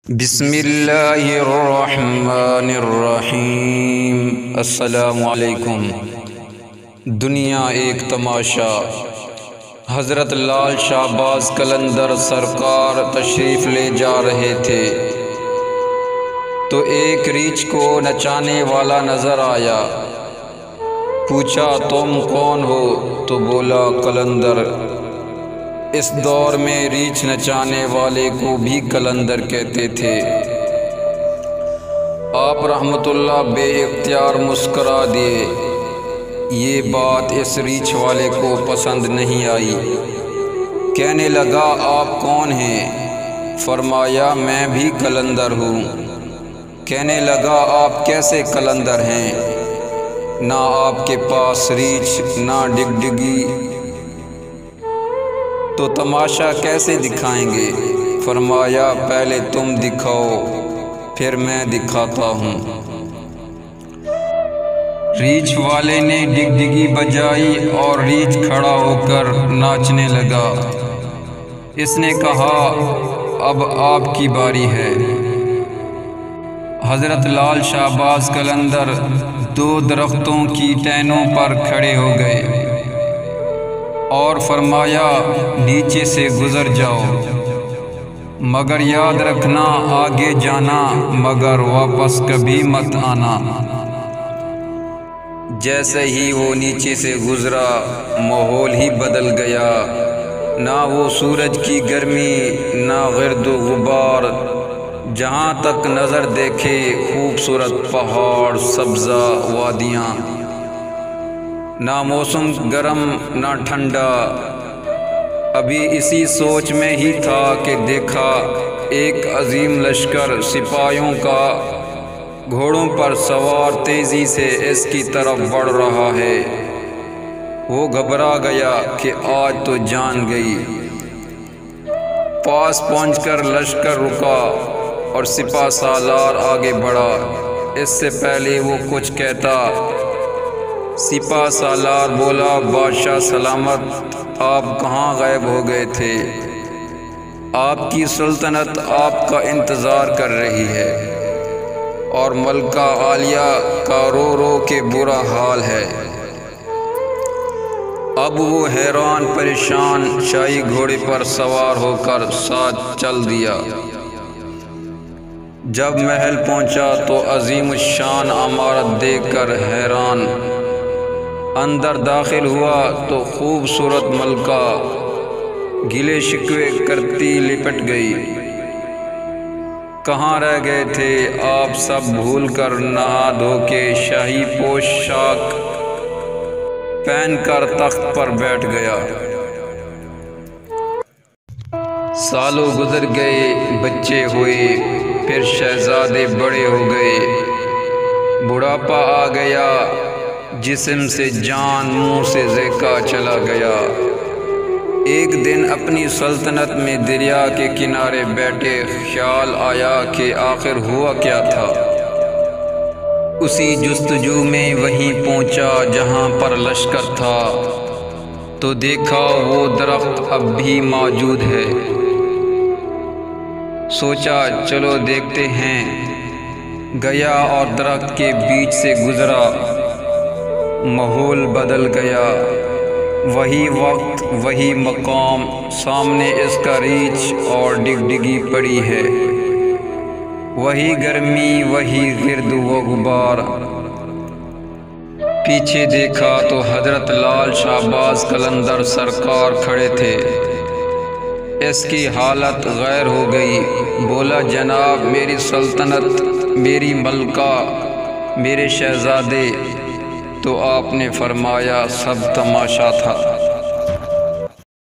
بسم اللہ الرحمن الرحیم۔ السلام علیکم۔ دنیا ایک تماشا۔ حضرت لال شہباز قلندر سرکار تشریف لے جا رہے تھے تو ایک ریچھ کو نچانے والا نظر آیا۔ پوچھا تم کون ہو؟ تو بولا قلندر۔ اس دور میں ریچھ نچانے والے کو بھی قلندر کہتے تھے۔ آپ رحمت اللہ بے اختیار مسکرا دیے۔ یہ بات اس ریچھ والے کو پسند نہیں آئی۔ کہنے لگا آپ کون ہیں؟ فرمایا میں بھی قلندر ہوں۔ کہنے لگا آپ کیسے قلندر ہیں؟ نہ آپ کے پاس ریچھ نہ ڈگڈگی، تو تماشا کیسے دکھائیں گے؟ فرمایا پہلے تم دکھاؤ پھر میں دکھاتا ہوں۔ ریچھ والے نے ڈگڈگی بجائی اور ریچھ کھڑا ہو کر ناچنے لگا۔ اس نے کہا اب آپ کی باری ہے۔ حضرت لال شہباز قلندر دو درختوں کی ٹہنوں پر کھڑے ہو گئے اور فرمایا نیچے سے گزر جاؤ، مگر یاد رکھنا آگے جانا مگر واپس کبھی مت آنا۔ جیسے ہی وہ نیچے سے گزرا ماحول ہی بدل گیا۔ نہ وہ سورج کی گرمی نہ گرد و غبار، جہاں تک نظر دیکھے خوبصورت پہاڑ، سبزہ وادیاں، نہ موسم گرم نہ ٹھنڈا۔ ابھی اسی سوچ میں ہی تھا کہ دیکھا ایک عظیم لشکر سپاہیوں کا گھوڑوں پر سوار تیزی سے اس کی طرف بڑھ رہا ہے۔ وہ گھبرا گیا کہ آج تو جان گئی۔ پاس پہنچ کر لشکر رکا اور سپہ سالار آگے بڑھا۔ اس سے پہلے وہ کچھ کہتا سپہ سالار بولا بادشاہ سلامت، آپ کہاں غائب ہو گئے تھے؟ آپ کی سلطنت آپ کا انتظار کر رہی ہے اور ملکہ عالیہ کا رو رو کے برا حال ہے۔ اب وہ حیران پریشان شاہی گھوڑے پر سوار ہو کر ساتھ چل دیا۔ جب محل پہنچا تو عظیم الشان عمارت دیکھ کر حیران۔ اندر داخل ہوا تو خوبصورت ملکہ گلے شکوے کرتی لپٹ گئی۔ کہاں رہ گئے تھے آپ؟ سب بھول کر نہا دھو کے شاہی پوشاک پہن کر تخت پر بیٹھ گیا۔ سالوں گزر گئے، بچے ہوئے، پھر شہزادے بڑے ہو گئے، بڑھاپا آ گیا، جسم سے جان منہ سے ذائقہ چلا گیا۔ ایک دن اپنی سلطنت میں دریا کے کنارے بیٹھے خیال آیا کہ آخر ہوا کیا تھا۔ اسی جستجو میں وہیں پہنچا جہاں پر لشکر تھا تو دیکھا وہ درخت اب بھی موجود ہے۔ سوچا چلو دیکھتے ہیں۔ گیا اور درخت کے بیچ سے گزرا۔ ماحول بدل گیا۔ وہی وقت وہی مقام، سامنے اس کا ریچھ اور ڈگڈگی پڑی ہے۔ وہی گرمی وہی گرد و غبار۔ پیچھے دیکھا تو حضرت لال شہباز قلندر سرکار کھڑے تھے۔ اس کی حالت غیر ہو گئی۔ بولا جناب میری سلطنت، میری ملکہ، میرے شہزادے۔ تو آپ نے فرمایا سب تماشا تھا۔